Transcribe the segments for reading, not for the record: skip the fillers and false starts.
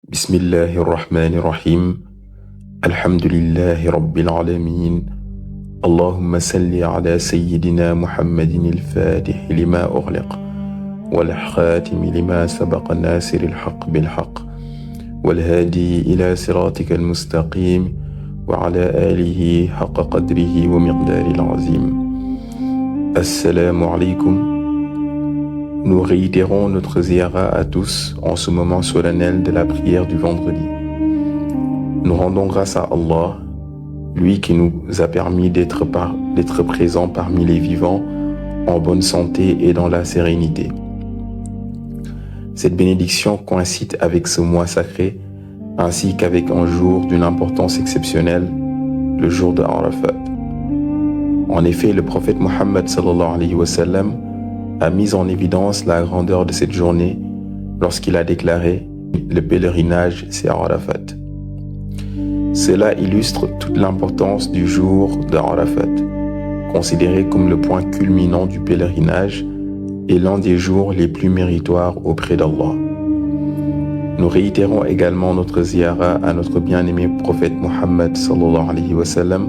Bismillahir Rahmanir Rahim. Alhamdulillahi Rabbil Alamin. Allahumma salli ala Sayyidina Muhammadin al-Fatih lima ughliq wal khatim lima sabaqa nasiril haqq bil haqq wal hadi ila siratikal mustaqim wa ala alihi haqqa qadrihi wa miqdaril azim. Assalamu alaykum. Nous réitérons notre ziyara à tous en ce moment solennel de la prière du vendredi. Nous rendons grâce à Allah, lui qui nous a permis d'être présents parmi les vivants en bonne santé et dans la sérénité. Cette bénédiction coïncide avec ce mois sacré, ainsi qu'avec un jour d'une importance exceptionnelle, le jour de Arafat. En effet, le prophète Mohammed sallallahu alayhi wa sallam a mis en évidence la grandeur de cette journée lorsqu'il a déclaré « Le pèlerinage, c'est Arafat ». Cela illustre toute l'importance du jour de Arafat, considéré comme le point culminant du pèlerinage et l'un des jours les plus méritoires auprès d'Allah. Nous réitérons également notre ziyara à notre bien-aimé prophète Mohammed sallallahu alayhi wa sallam,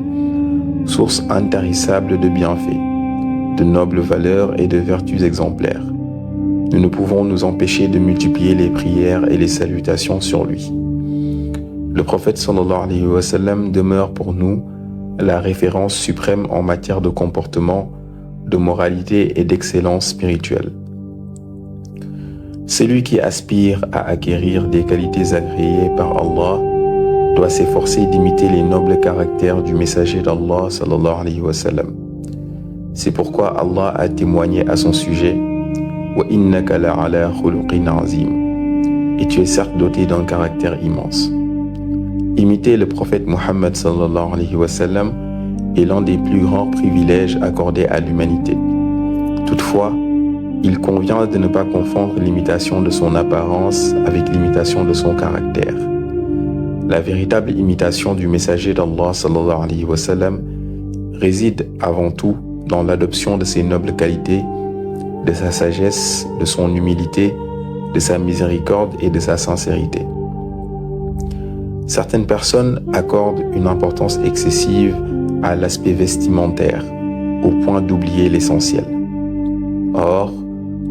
source intarissable de bienfaits, de nobles valeurs et de vertus exemplaires. Nous ne pouvons nous empêcher de multiplier les prières et les salutations sur lui. Le prophète sallallahu alayhi wa sallam demeure pour nous la référence suprême en matière de comportement, de moralité et d'excellence spirituelle. Celui qui aspire à acquérir des qualités agréées par Allah doit s'efforcer d'imiter les nobles caractères du messager d'Allah sallallahu alayhi wa sallam. C'est pourquoi Allah a témoigné à son sujet « Wa innaka la'ala khuluqin azim » et tu es certes doté d'un caractère immense. Imiter le prophète Mohammed sallallahu alayhi wa sallam est l'un des plus grands privilèges accordés à l'humanité. Toutefois, il convient de ne pas confondre l'imitation de son apparence avec l'imitation de son caractère. La véritable imitation du messager d'Allah sallallahu alayhi wa sallam réside avant tout dans l'adoption de ses nobles qualités, de sa sagesse, de son humilité, de sa miséricorde et de sa sincérité. Certaines personnes accordent une importance excessive à l'aspect vestimentaire, au point d'oublier l'essentiel. Or,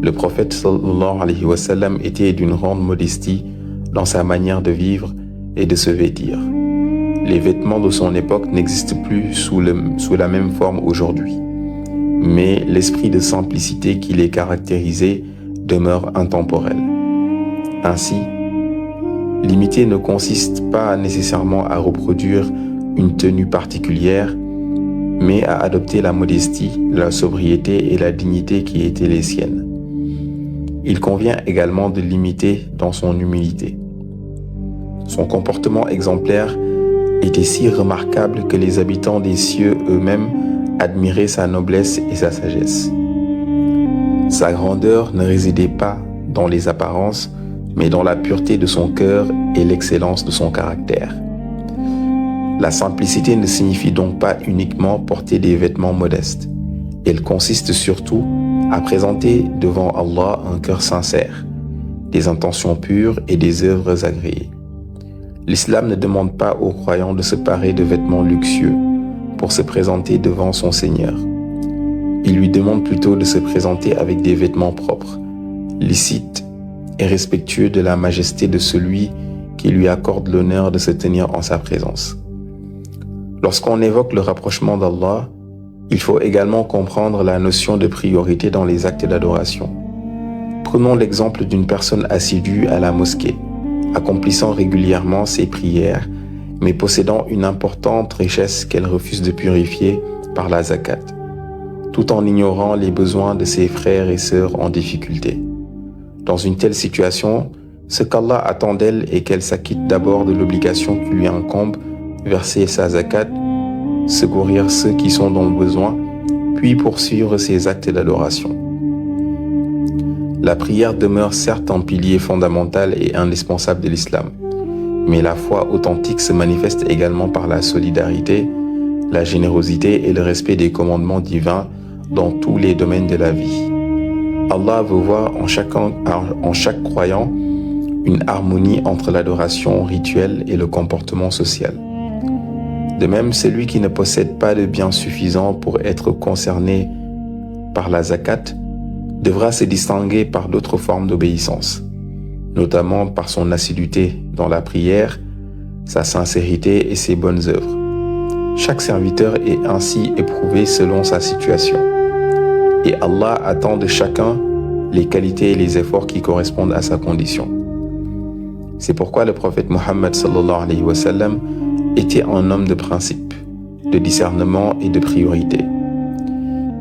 le prophète sallallahu alayhi wa sallam était d'une grande modestie dans sa manière de vivre et de se vêtir. Les vêtements de son époque n'existent plus sous la même forme aujourd'hui, mais l'esprit de simplicité qui les caractérisait demeure intemporel. Ainsi, l'imiter ne consiste pas nécessairement à reproduire une tenue particulière, mais à adopter la modestie, la sobriété et la dignité qui étaient les siennes. Il convient également de l'imiter dans son humilité. Son comportement exemplaire était si remarquable que les habitants des cieux eux-mêmes admiraient sa noblesse et sa sagesse. Sa grandeur ne résidait pas dans les apparences, mais dans la pureté de son cœur et l'excellence de son caractère. La simplicité ne signifie donc pas uniquement porter des vêtements modestes. Elle consiste surtout à présenter devant Allah un cœur sincère, des intentions pures et des œuvres agréées. L'islam ne demande pas aux croyants de se parer de vêtements luxueux pour se présenter devant son Seigneur. Il lui demande plutôt de se présenter avec des vêtements propres, licites et respectueux de la majesté de celui qui lui accorde l'honneur de se tenir en sa présence. Lorsqu'on évoque le rapprochement d'Allah, il faut également comprendre la notion de priorité dans les actes d'adoration. Prenons l'exemple d'une personne assidue à la mosquée, accomplissant régulièrement ses prières, mais possédant une importante richesse qu'elle refuse de purifier par la zakat, tout en ignorant les besoins de ses frères et sœurs en difficulté. Dans une telle situation, ce qu'Allah attend d'elle est qu'elle s'acquitte d'abord de l'obligation qui lui incombe, verser sa zakat, secourir ceux qui sont dans le besoin, puis poursuivre ses actes d'adoration. La prière demeure certes un pilier fondamental et indispensable de l'islam, mais la foi authentique se manifeste également par la solidarité, la générosité et le respect des commandements divins dans tous les domaines de la vie. Allah veut voir en chaque croyant une harmonie entre l'adoration rituelle et le comportement social. De même, celui qui ne possède pas de biens suffisants pour être concerné par la zakat devra se distinguer par d'autres formes d'obéissance, notamment par son assiduité dans la prière, sa sincérité et ses bonnes œuvres. Chaque serviteur est ainsi éprouvé selon sa situation. Et Allah attend de chacun les qualités et les efforts qui correspondent à sa condition. C'est pourquoi le prophète Mohammed sallallahu alayhi wa sallam était un homme de principe, de discernement et de priorité.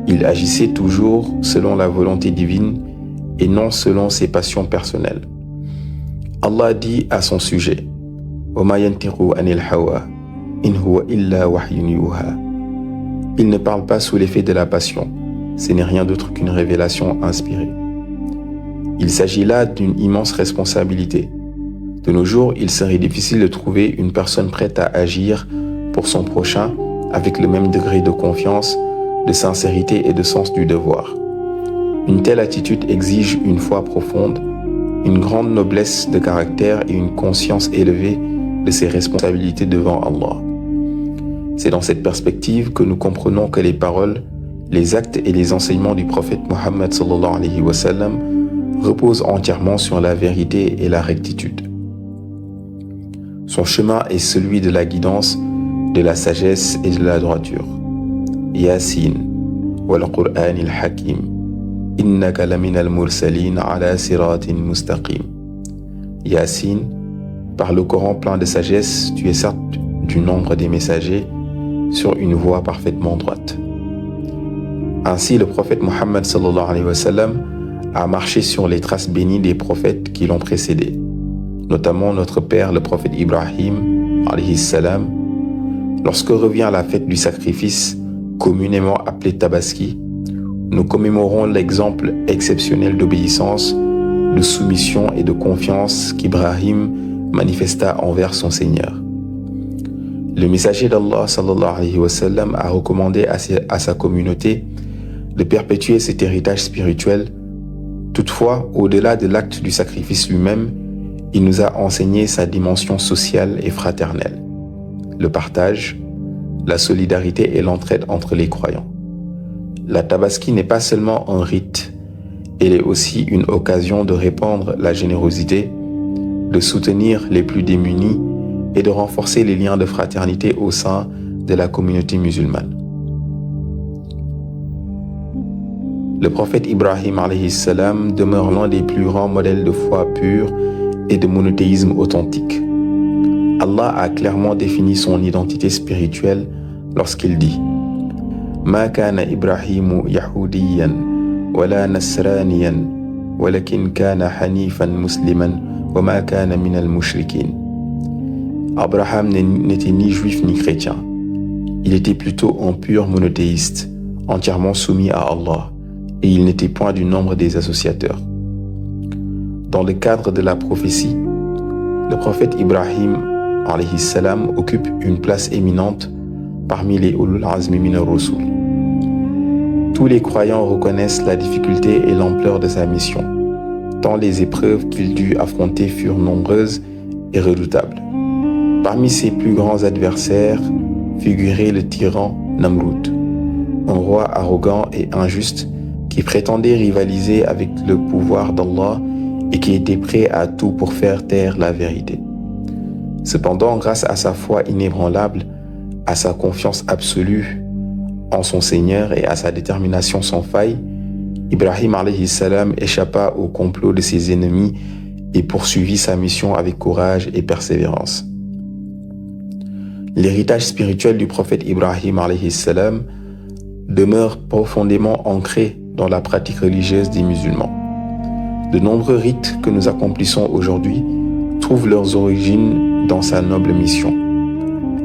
Il agissait toujours selon la volonté divine et non selon ses passions personnelles. Allah dit à son sujet: وَمَا يَنْتِقُ عَنِ الْهَوَى إِنْ هُوَ إِلَّا وَحْيٌ يُوحَى. Il ne parle pas sous l'effet de la passion, ce n'est rien d'autre qu'une révélation inspirée. Il s'agit là d'une immense responsabilité. De nos jours, il serait difficile de trouver une personne prête à agir pour son prochain avec le même degré de confiance, de sincérité et de sens du devoir. Une telle attitude exige une foi profonde, une grande noblesse de caractère et une conscience élevée de ses responsabilités devant Allah. C'est dans cette perspective que nous comprenons que les paroles, les actes et les enseignements du prophète Mohammed sallallahu alayhi wa sallam reposent entièrement sur la vérité et la rectitude. Son chemin est celui de la guidance, de la sagesse et de la droiture. Yasin, wal Qur'an al-Hakim, innaka lamina al-mursalin ala siratin mustaqim. Yasin, par le Coran plein de sagesse, tu es certes du nombre des messagers sur une voie parfaitement droite. Ainsi, le prophète Mohammed sallallahu alayhi wa sallam a marché sur les traces bénies des prophètes qui l'ont précédé, notamment notre père, le prophète Ibrahim alayhi salam. Lorsque revient la fête du sacrifice, communément appelée Tabaski, nous commémorons l'exemple exceptionnel d'obéissance, de soumission et de confiance qu'Ibrahim manifesta envers son Seigneur. Le messager d'Allah sallallahu alayhi wa sallam a recommandé à sa communauté de perpétuer cet héritage spirituel. Toutefois, au-delà de l'acte du sacrifice lui-même, il nous a enseigné sa dimension sociale et fraternelle, le partage, la solidarité et l'entraide entre les croyants. La Tabaski n'est pas seulement un rite, elle est aussi une occasion de répandre la générosité, de soutenir les plus démunis et de renforcer les liens de fraternité au sein de la communauté musulmane. Le prophète Ibrahim alayhi salam demeure l'un des plus grands modèles de foi pure et de monothéisme authentique. Allah a clairement défini son identité spirituelle lorsqu'il dit: Ma kana Ibrahimu yahudiyan wala nasraniyan walakin kana hanifan musliman wa ma kana minal mushrikin. Abraham n'était ni juif ni chrétien. Il était plutôt un pur monothéiste, entièrement soumis à Allah, et il n'était point du nombre des associateurs. Dans le cadre de la prophétie, le prophète Ibrahim alayhi salam occupe une place éminente parmi les ulul azmi min ar-rusul. Tous les croyants reconnaissent la difficulté et l'ampleur de sa mission, tant les épreuves qu'il dut affronter furent nombreuses et redoutables. Parmi ses plus grands adversaires figurait le tyran Namrud, un roi arrogant et injuste qui prétendait rivaliser avec le pouvoir d'Allah et qui était prêt à tout pour faire taire la vérité. Cependant, grâce à sa foi inébranlable, à sa confiance absolue en son Seigneur et à sa détermination sans faille, Ibrahim alayhi salam échappa au complot de ses ennemis et poursuivit sa mission avec courage et persévérance. L'héritage spirituel du prophète Ibrahim alayhi salam demeure profondément ancré dans la pratique religieuse des musulmans. De nombreux rites que nous accomplissons aujourd'hui trouvent leurs origines dans sa noble mission.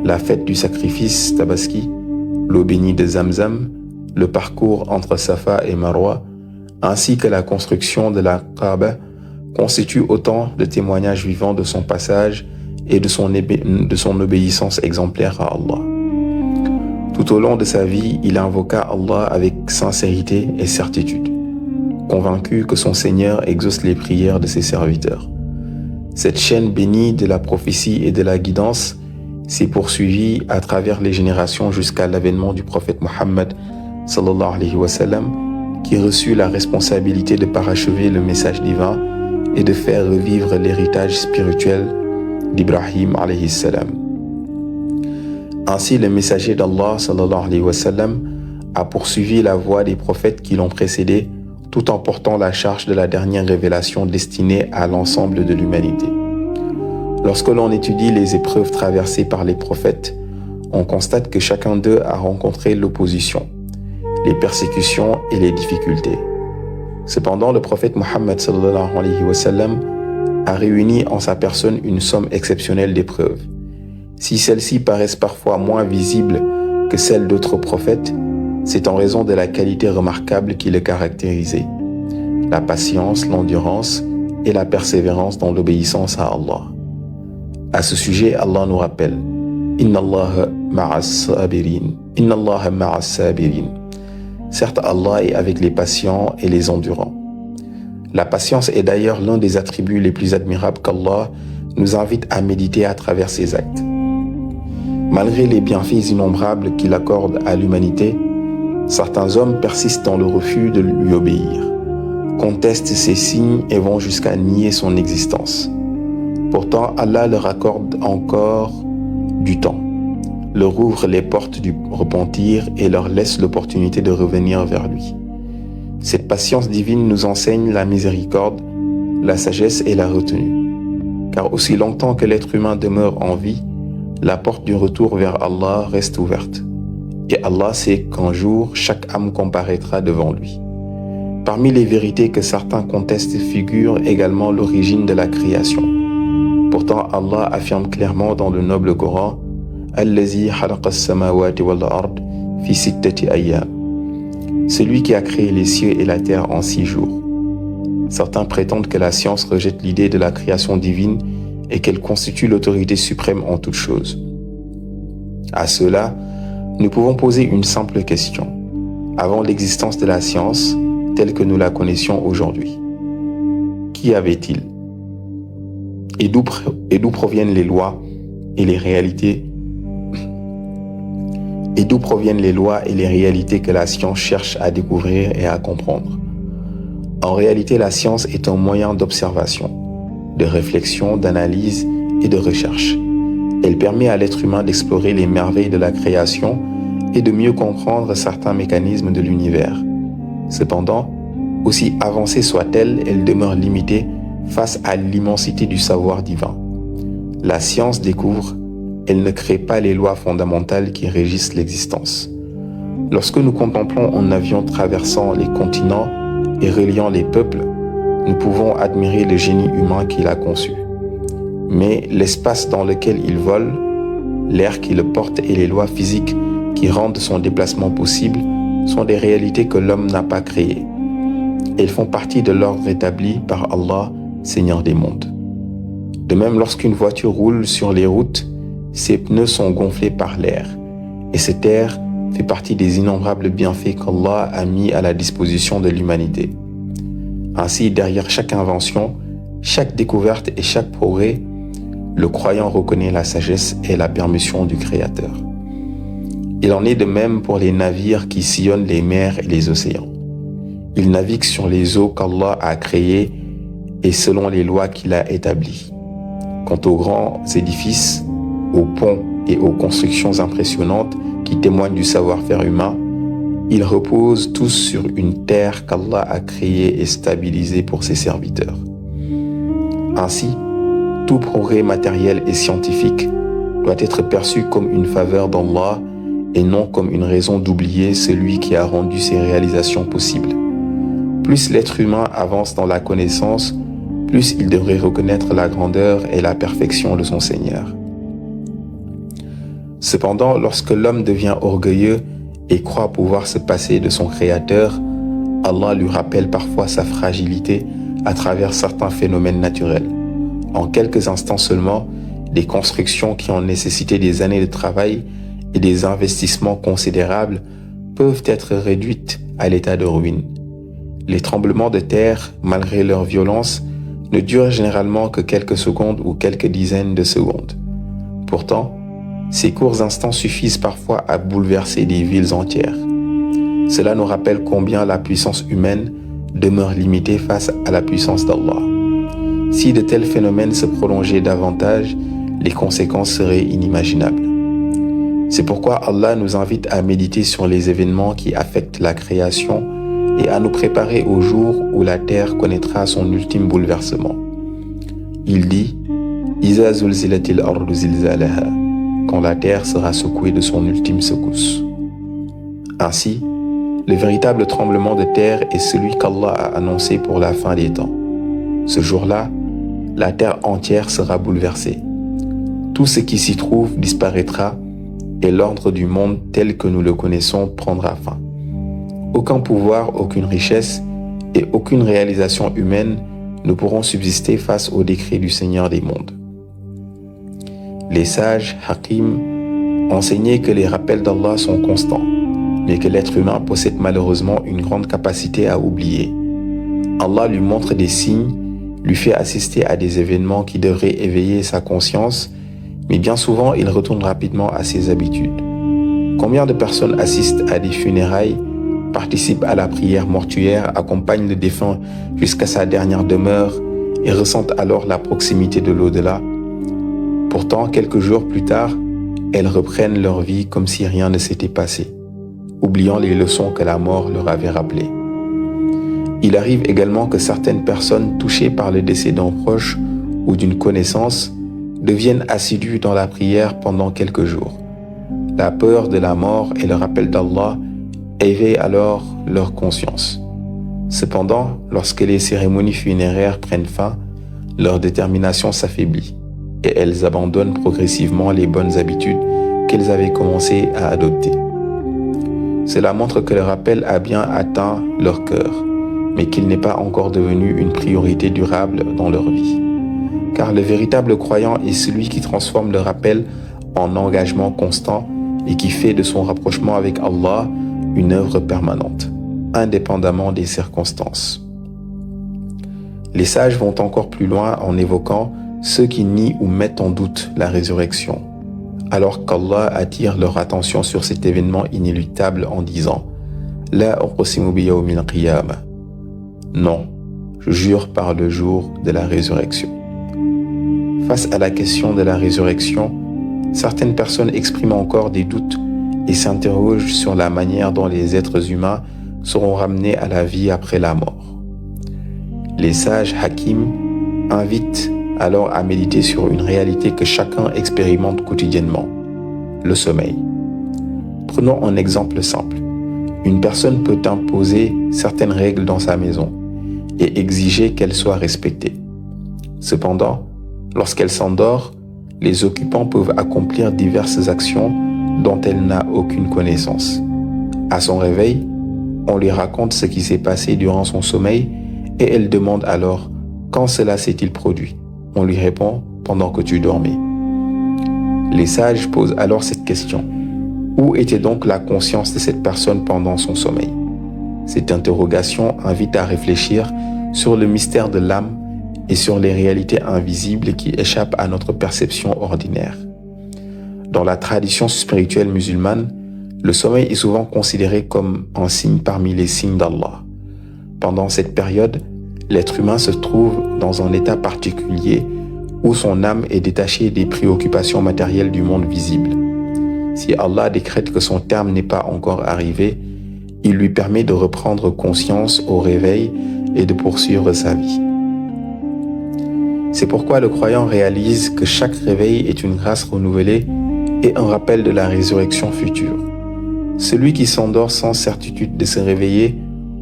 La fête du sacrifice Tabaski, l'eau bénie de Zamzam, le parcours entre Safa et Marwa, ainsi que la construction de la Kaaba constituent autant de témoignages vivants de son passage et de son obéissance exemplaire à Allah. Tout au long de sa vie, il invoqua Allah avec sincérité et certitude, convaincu que son Seigneur exauce les prières de ses serviteurs. Cette chaîne bénie de la prophétie et de la guidance s'est poursuivie à travers les générations jusqu'à l'avènement du prophète Mohammed sallallahu alayhi wa sallam, qui reçut la responsabilité de parachever le message divin et de faire revivre l'héritage spirituel d'Ibrahim alayhi salam. Ainsi, le messager d'Allah sallallahu alayhi wa sallam a poursuivi la voie des prophètes qui l'ont précédé, tout en portant la charge de la dernière révélation destinée à l'ensemble de l'humanité. Lorsque l'on étudie les épreuves traversées par les prophètes, on constate que chacun d'eux a rencontré l'opposition, les persécutions et les difficultés. Cependant, le prophète Mohammed sallallahu alayhi wa sallam a réuni en sa personne une somme exceptionnelle d'épreuves. Si celles-ci paraissent parfois moins visibles que celles d'autres prophètes, c'est en raison de la qualité remarquable qui le caractérisait: la patience, l'endurance et la persévérance dans l'obéissance à Allah. À ce sujet, Allah nous rappelle: Inna Allaha ma'as sabirin. Certes, Allah est avec les patients et les endurants. La patience est d'ailleurs l'un des attributs les plus admirables qu'Allah nous invite à méditer à travers ses actes. Malgré les bienfaits innombrables qu'il accorde à l'humanité, certains hommes persistent dans le refus de lui obéir, contestent ses signes et vont jusqu'à nier son existence. Pourtant, Allah leur accorde encore du temps, leur ouvre les portes du repentir et leur laisse l'opportunité de revenir vers lui. Cette patience divine nous enseigne la miséricorde, la sagesse et la retenue. Car aussi longtemps que l'être humain demeure en vie, la porte du retour vers Allah reste ouverte. Et Allah sait qu'un jour, chaque âme comparaîtra devant lui. Parmi les vérités que certains contestent figure également l'origine de la création. Pourtant, Allah affirme clairement dans le noble Coran: Allazi khalaqa as-samawati wal ard fi sittati ayyam. Celui qui a créé les cieux et la terre en 6 jours. Certains prétendent que la science rejette l'idée de la création divine et qu'elle constitue l'autorité suprême en toutes choses. À cela, nous pouvons poser une simple question. Avant l'existence de la science, telle que nous la connaissions aujourd'hui, qu'y avait-il? Et d'où proviennent les lois et les réalités que la science cherche à découvrir et à comprendre? En réalité, la science est un moyen d'observation, de réflexion, d'analyse et de recherche. Elle permet à l'être humain d'explorer les merveilles de la création et de mieux comprendre certains mécanismes de l'univers. Cependant, aussi avancée soit-elle, elle demeure limitée face à l'immensité du savoir divin. La science découvre, elle ne crée pas les lois fondamentales qui régissent l'existence. Lorsque nous contemplons un avion traversant les continents et reliant les peuples, nous pouvons admirer le génie humain qui l'a conçu. Mais l'espace dans lequel il vole, l'air qui le porte et les lois physiques qui rendent son déplacement possible sont des réalités que l'homme n'a pas créées. Elles font partie de l'ordre établi par Allah, Seigneur des mondes. De même, lorsqu'une voiture roule sur les routes, ses pneus sont gonflés par l'air. Et cet air fait partie des innombrables bienfaits qu'Allah a mis à la disposition de l'humanité. Ainsi, derrière chaque invention, chaque découverte et chaque progrès, le croyant reconnaît la sagesse et la permission du Créateur. Il en est de même pour les navires qui sillonnent les mers et les océans. Ils naviguent sur les eaux qu'Allah a créées et selon les lois qu'il a établies. Quant aux grands édifices, aux ponts et aux constructions impressionnantes qui témoignent du savoir-faire humain, ils reposent tous sur une terre qu'Allah a créée et stabilisée pour ses serviteurs. Ainsi, tout progrès matériel et scientifique doit être perçu comme une faveur d'Allah et non comme une raison d'oublier celui qui a rendu ces réalisations possibles. Plus l'être humain avance dans la connaissance, plus il devrait reconnaître la grandeur et la perfection de son Seigneur. Cependant, lorsque l'homme devient orgueilleux et croit pouvoir se passer de son Créateur, Allah lui rappelle parfois sa fragilité à travers certains phénomènes naturels. En quelques instants seulement, des constructions qui ont nécessité des années de travail et des investissements considérables peuvent être réduites à l'état de ruine. Les tremblements de terre, malgré leur violence, ne durent généralement que quelques secondes ou quelques dizaines de secondes. Pourtant, ces courts instants suffisent parfois à bouleverser des villes entières. Cela nous rappelle combien la puissance humaine demeure limitée face à la puissance d'Allah. Si de tels phénomènes se prolongeaient davantage, les conséquences seraient inimaginables. C'est pourquoi Allah nous invite à méditer sur les événements qui affectent la création et à nous préparer au jour où la terre connaîtra son ultime bouleversement. Il dit « Iza zulzilatil ardu zilzalaha » quand la terre sera secouée de son ultime secousse. Ainsi, le véritable tremblement de terre est celui qu'Allah a annoncé pour la fin des temps. Ce jour-là, la terre entière sera bouleversée. Tout ce qui s'y trouve disparaîtra et l'ordre du monde tel que nous le connaissons prendra fin. Aucun pouvoir, aucune richesse et aucune réalisation humaine ne pourront subsister face au décret du Seigneur des mondes. Les sages, Hakim, enseignaient que les rappels d'Allah sont constants, mais que l'être humain possède malheureusement une grande capacité à oublier. Allah lui montre des signes, lui fait assister à des événements qui devraient éveiller sa conscience, mais bien souvent il retourne rapidement à ses habitudes. Combien de personnes assistent à des funérailles, participent à la prière mortuaire, accompagnent le défunt jusqu'à sa dernière demeure et ressentent alors la proximité de l'au-delà. Pourtant, quelques jours plus tard, elles reprennent leur vie comme si rien ne s'était passé, oubliant les leçons que la mort leur avait rappelées. Il arrive également que certaines personnes touchées par le décès d'un proche ou d'une connaissance deviennent assidues dans la prière pendant quelques jours. La peur de la mort et le rappel d'Allah éveillent alors leur conscience. Cependant, lorsque les cérémonies funéraires prennent fin, leur détermination s'affaiblit et elles abandonnent progressivement les bonnes habitudes qu'elles avaient commencé à adopter. Cela montre que le rappel a bien atteint leur cœur, mais qu'il n'est pas encore devenu une priorité durable dans leur vie. Car le véritable croyant est celui qui transforme le rappel en engagement constant et qui fait de son rapprochement avec Allah une œuvre permanente, indépendamment des circonstances. Les sages vont encore plus loin en évoquant ceux qui nient ou mettent en doute la résurrection, alors qu'Allah attire leur attention sur cet événement inéluctable en disant « La uqsimu bi yawmil qiyamah » Non, je jure par le jour de la résurrection. Face à la question de la résurrection, certaines personnes expriment encore des doutes et s'interrogent sur la manière dont les êtres humains seront ramenés à la vie après la mort. Les sages Hakim invitent alors à méditer sur une réalité que chacun expérimente quotidiennement, le sommeil. Prenons un exemple simple. Une personne peut imposer certaines règles dans sa maison et exiger qu'elles soient respectées. Cependant, lorsqu'elle s'endort, les occupants peuvent accomplir diverses actions dont elle n'a aucune connaissance. À son réveil, on lui raconte ce qui s'est passé durant son sommeil et elle demande alors « Quand cela s'est-il produit ?» On lui répond « Pendant que tu dormais ». Les sages posent alors cette question. Où était donc la conscience de cette personne pendant son sommeil? Cette interrogation invite à réfléchir sur le mystère de l'âme et sur les réalités invisibles qui échappent à notre perception ordinaire. Dans la tradition spirituelle musulmane, le sommeil est souvent considéré comme un signe parmi les signes d'Allah. Pendant cette période, l'être humain se trouve dans un état particulier où son âme est détachée des préoccupations matérielles du monde visible. Si Allah décrète que son terme n'est pas encore arrivé, il lui permet de reprendre conscience au réveil et de poursuivre sa vie. C'est pourquoi le croyant réalise que chaque réveil est une grâce renouvelée et un rappel de la résurrection future. Celui qui s'endort sans certitude de se réveiller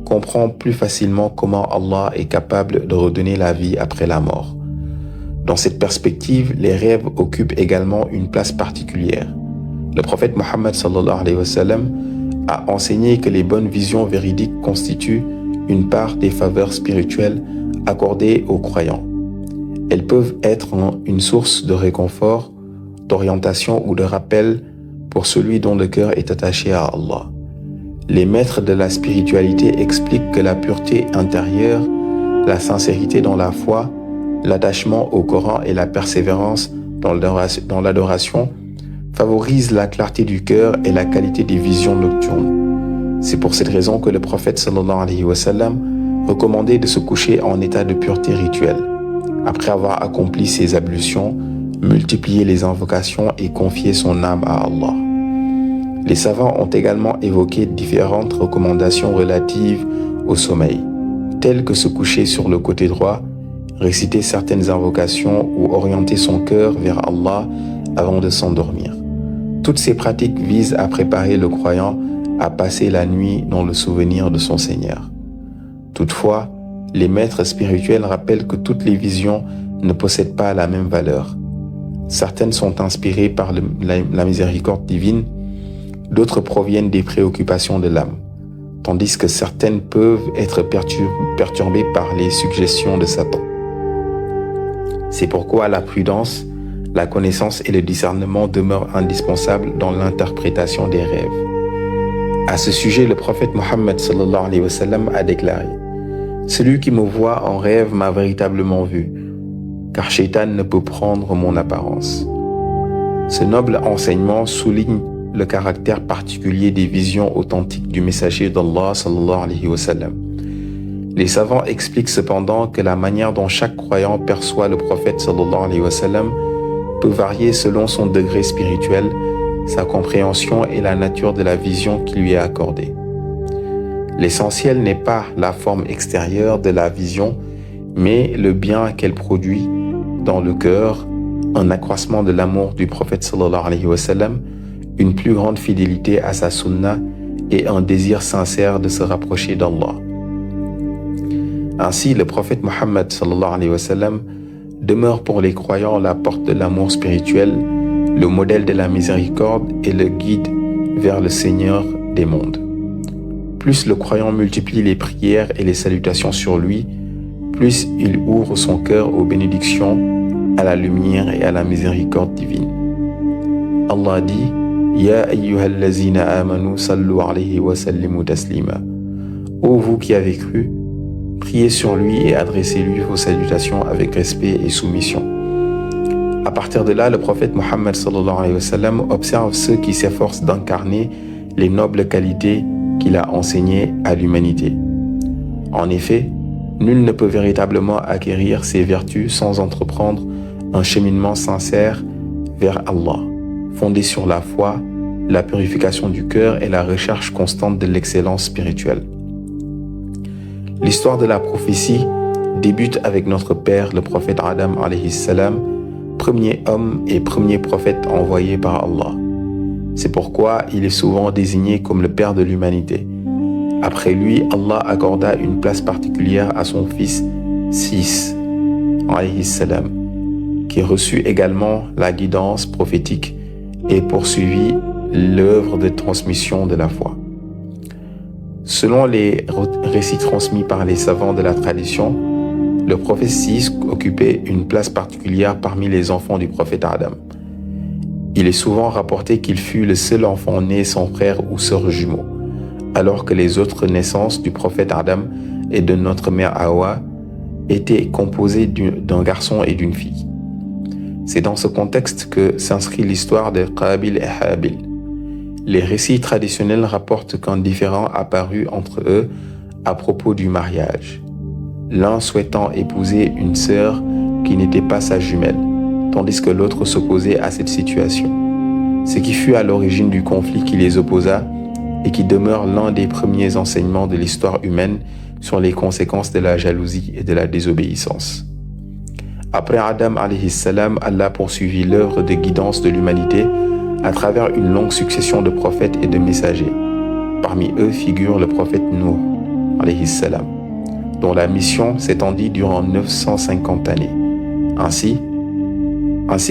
comprend plus facilement comment Allah est capable de redonner la vie après la mort. Dans cette perspective, les rêves occupent également une place particulière. Le prophète Mohammed sallallahu alayhi wa sallam a enseigné que les bonnes visions véridiques constituent une part des faveurs spirituelles accordées aux croyants. Elles peuvent être une source de réconfort, d'orientation ou de rappel pour celui dont le cœur est attaché à Allah. Les maîtres de la spiritualité expliquent que la pureté intérieure, la sincérité dans la foi, L'attachement au Coran et la persévérance dans l'adoration favorisent la clarté du cœur et la qualité des visions nocturnes. C'est pour cette raison que le prophète sallallahu alayhi wa sallam recommandait de se coucher en état de pureté rituelle, après avoir accompli ses ablutions, multiplié les invocations et confié son âme à Allah. Les savants ont également évoqué différentes recommandations relatives au sommeil, telles que se coucher sur le côté droit, réciter certaines invocations ou orienter son cœur vers Allah avant de s'endormir. Toutes ces pratiques visent à préparer le croyant à passer la nuit dans le souvenir de son Seigneur. Toutefois, les maîtres spirituels rappellent que toutes les visions ne possèdent pas la même valeur. Certaines sont inspirées par la miséricorde divine, d'autres proviennent des préoccupations de l'âme, tandis que certaines peuvent être perturbées par les suggestions de Satan. C'est pourquoi la prudence, la connaissance et le discernement demeurent indispensables dans l'interprétation des rêves. À ce sujet, le prophète Mohammed sallallahu alayhi wa sallam a déclaré: « Celui qui me voit en rêve m'a véritablement vu, car Shaitan ne peut prendre mon apparence. » Ce noble enseignement souligne le caractère particulier des visions authentiques du messager d'Allah sallallahu alayhi wa sallam. Les savants expliquent cependant que la manière dont chaque croyant perçoit le prophète sallallahu alayhi wa sallam peut varier selon son degré spirituel, sa compréhension et la nature de la vision qui lui est accordée. L'essentiel n'est pas la forme extérieure de la vision, mais le bien qu'elle produit dans le cœur, un accroissement de l'amour du prophète sallallahu alayhi wa sallam, une plus grande fidélité à sa sunna et un désir sincère de se rapprocher d'Allah. Ainsi, le prophète Mohammed sallallahu alayhi wa sallam demeure pour les croyants la porte de l'amour spirituel, le modèle de la miséricorde et le guide vers le Seigneur des mondes. Plus le croyant multiplie les prières et les salutations sur lui, plus il ouvre son cœur aux bénédictions, à la lumière et à la miséricorde divine. Allah dit: Ya ayyuhallazina amanu sallu alayhi wa sallimu taslima. Ô vous qui avez cru, priez sur lui et adressez-lui vos salutations avec respect et soumission. À partir de là, le prophète Mohammed sallallahu alayhi wa sallam observe ceux qui s'efforcent d'incarner les nobles qualités qu'il a enseignées à l'humanité. En effet, nul ne peut véritablement acquérir ces vertus sans entreprendre un cheminement sincère vers Allah, fondé sur la foi, la purification du cœur et la recherche constante de l'excellence spirituelle. L'histoire de la prophétie débute avec notre père, le prophète Adam alayhi salam, premier homme et premier prophète envoyé par Allah. C'est pourquoi il est souvent désigné comme le père de l'humanité. Après lui, Allah accorda une place particulière à son fils Sis alayhi salam, qui reçut également la guidance prophétique et poursuivit l'œuvre de transmission de la foi. Selon les récits transmis par les savants de la tradition, le prophète Sis occupait une place particulière parmi les enfants du prophète Adam. Il est souvent rapporté qu'il fut le seul enfant né sans frère ou sœur jumeau, alors que les autres naissances du prophète Adam et de notre mère Hawa étaient composées d'un garçon et d'une fille. C'est dans ce contexte que s'inscrit l'histoire de Qabil et Habil. Les récits traditionnels rapportent qu'un différend apparut entre eux à propos du mariage, l'un souhaitant épouser une sœur qui n'était pas sa jumelle, tandis que l'autre s'opposait à cette situation. Ce qui fut à l'origine du conflit qui les opposa et qui demeure l'un des premiers enseignements de l'histoire humaine sur les conséquences de la jalousie et de la désobéissance. Après Adam alayhi salam, Allah poursuivit l'œuvre de guidance de l'humanité à travers une longue succession de prophètes et de messagers. Parmi eux figure le prophète Nuh alayhi salam, dont la mission s'étendit durant 950 années, ainsi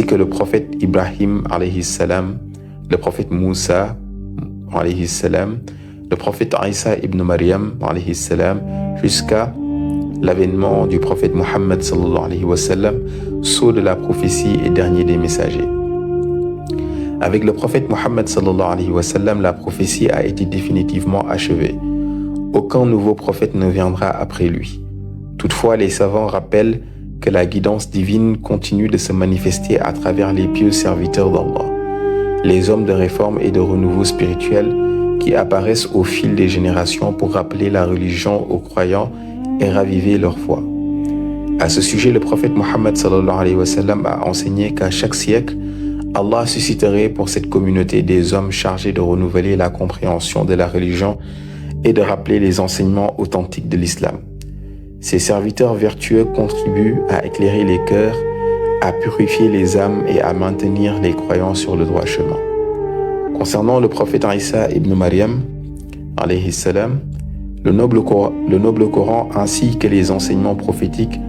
que le prophète Ibrahim alayhi salam, le prophète Moussa alayhi salam, le prophète Isa ibn Maryam alayhi salam, jusqu'à l'avènement du prophète Mohammed sallallahu alayhi wa sallam, sceau de la prophétie et dernier des messagers. Avec le prophète Mohammed sallallahu alayhi wa sallam, la prophétie a été définitivement achevée. Aucun nouveau prophète ne viendra après lui. Toutefois, les savants rappellent que la guidance divine continue de se manifester à travers les pieux serviteurs d'Allah, les hommes de réforme et de renouveau spirituel qui apparaissent au fil des générations pour rappeler la religion aux croyants et raviver leur foi. À ce sujet, le prophète Mohammed sallallahu alayhi wa sallam a enseigné qu'à chaque siècle, Allah susciterait pour cette communauté des hommes chargés de renouveler la compréhension de la religion et de rappeler les enseignements authentiques de l'islam. Ces serviteurs vertueux contribuent à éclairer les cœurs, à purifier les âmes et à maintenir les croyants sur le droit chemin. Concernant le prophète Isa ibn Maryam, alayhi salam, le noble Coran ainsi que les enseignements prophétiques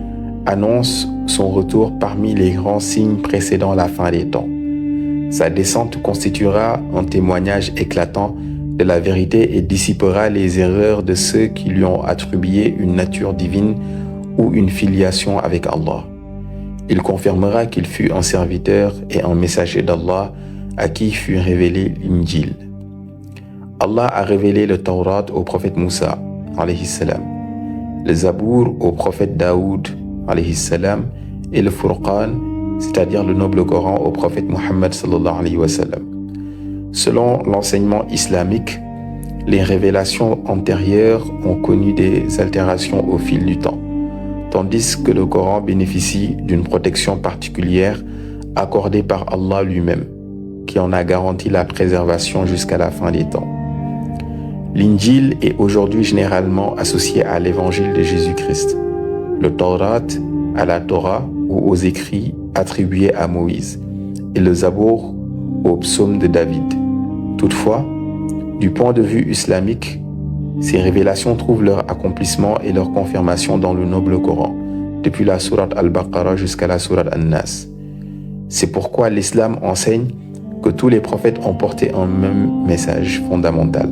annoncent son retour parmi les grands signes précédant la fin des temps. Sa descente constituera un témoignage éclatant de la vérité et dissipera les erreurs de ceux qui lui ont attribué une nature divine ou une filiation avec Allah. Il confirmera qu'il fut un serviteur et un messager d'Allah à qui fut révélé l'Injil. Allah a révélé le Taurat au prophète Moussa, alayhi salam, le Zabour au prophète Daoud, alayhi salam, et le Furqan, c'est-à-dire le noble Coran, au prophète Muhammad sallallahu alayhi wa sallam. Selon l'enseignement islamique, les révélations antérieures ont connu des altérations au fil du temps, tandis que le Coran bénéficie d'une protection particulière accordée par Allah lui-même, qui en a garanti la préservation jusqu'à la fin des temps. L'Injil est aujourd'hui généralement associé à l'évangile de Jésus-Christ, le Taurat à la Torah ou aux écrits attribués à Moïse, et le Zabour au psaume de David. Toutefois, du point de vue islamique, ces révélations trouvent leur accomplissement et leur confirmation dans le noble Coran, depuis la sourate Al-Baqarah jusqu'à la sourate An-Nas. C'est pourquoi l'islam enseigne que tous les prophètes ont porté un même message fondamental,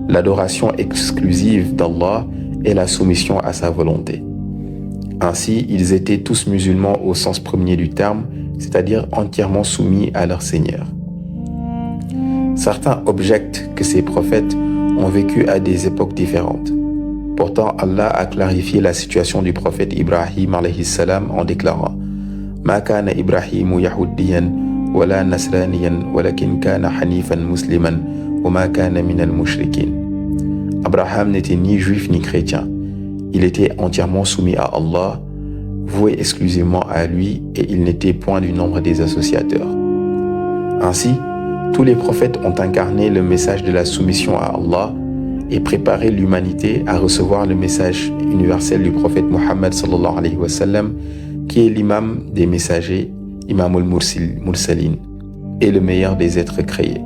l'adoration exclusive d'Allah et la soumission à sa volonté. Ainsi, ils étaient tous musulmans au sens premier du terme, c'est-à-dire entièrement soumis à leur Seigneur. Certains objectent que ces prophètes ont vécu à des époques différentes. Pourtant, Allah a clarifié la situation du prophète Ibrahim alayhi salam en déclarant « Ma kana Ibrahimu yahuddiyan wala nasraniyan walakin kana hanifan musliman wa ma kana minal mushrikin » Abraham n'était ni juif ni chrétien. Il était entièrement soumis à Allah, voué exclusivement à lui, et il n'était point du nombre des associateurs. Ainsi, tous les prophètes ont incarné le message de la soumission à Allah et préparé l'humanité à recevoir le message universel du prophète Muhammad sallallahu alayhi wa sallam, qui est l'imam des messagers, imam al-mursalin, et le meilleur des êtres créés.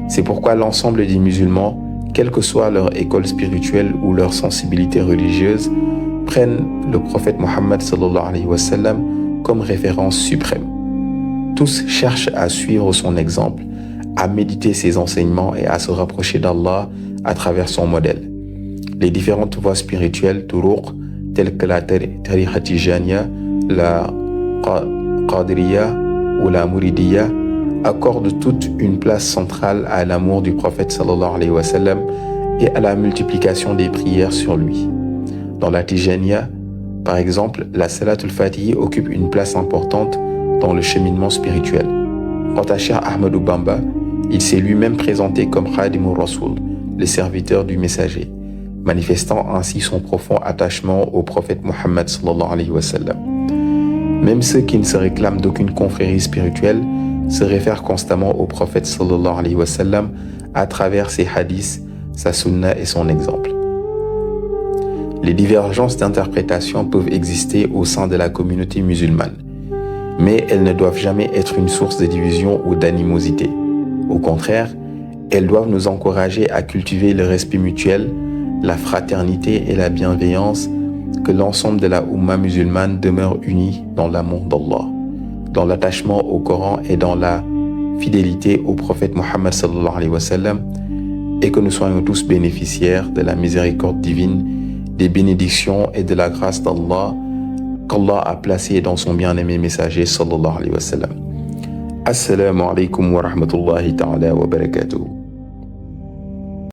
C'est pourquoi l'ensemble des musulmans, quelle que soit leur école spirituelle ou leur sensibilité religieuse, prennent le prophète Muhammad sallallahu alayhi wa sallam comme référence suprême. Tous cherchent à suivre son exemple, à méditer ses enseignements et à se rapprocher d'Allah à travers son modèle. Les différentes voies spirituelles, turuq, telles que la tariqa tijaniya, la qadriya ou la mouridiyya, accordent toute une place centrale à l'amour du prophète sallallahu alayhi wa sallam et à la multiplication des prières sur lui. Dans la Tijaniya, par exemple, la Salatul Fatihi occupe une place importante dans le cheminement spirituel. Quant à Cheikh Ahmadou Bamba, il s'est lui-même présenté comme Khadimur Rasoul, le serviteur du messager, manifestant ainsi son profond attachement au prophète Muhammad sallallahu alayhi wa sallam. Même ceux qui ne se réclament d'aucune confrérie spirituelle se réfèrent constamment au prophète sallallahu alayhi wa sallam à travers ses hadiths, sa sunna et son exemple. Les divergences d'interprétation peuvent exister au sein de la communauté musulmane, mais elles ne doivent jamais être une source de division ou d'animosité. Au contraire, elles doivent nous encourager à cultiver le respect mutuel, la fraternité et la bienveillance, que l'ensemble de la Ummah musulmane demeure unie dans l'amour d'Allah, dans l'attachement au Coran et dans la fidélité au prophète Muhammad sallallahu alayhi wa sallam, et que nous soyons tous bénéficiaires de la miséricorde divine, des bénédictions et de la grâce d'Allah qu'Allah a placé dans son bien-aimé messager sallallahu alayhi wa sallam. Assalamu alaikum wa rahmatullahi ta'ala wa barakatuh.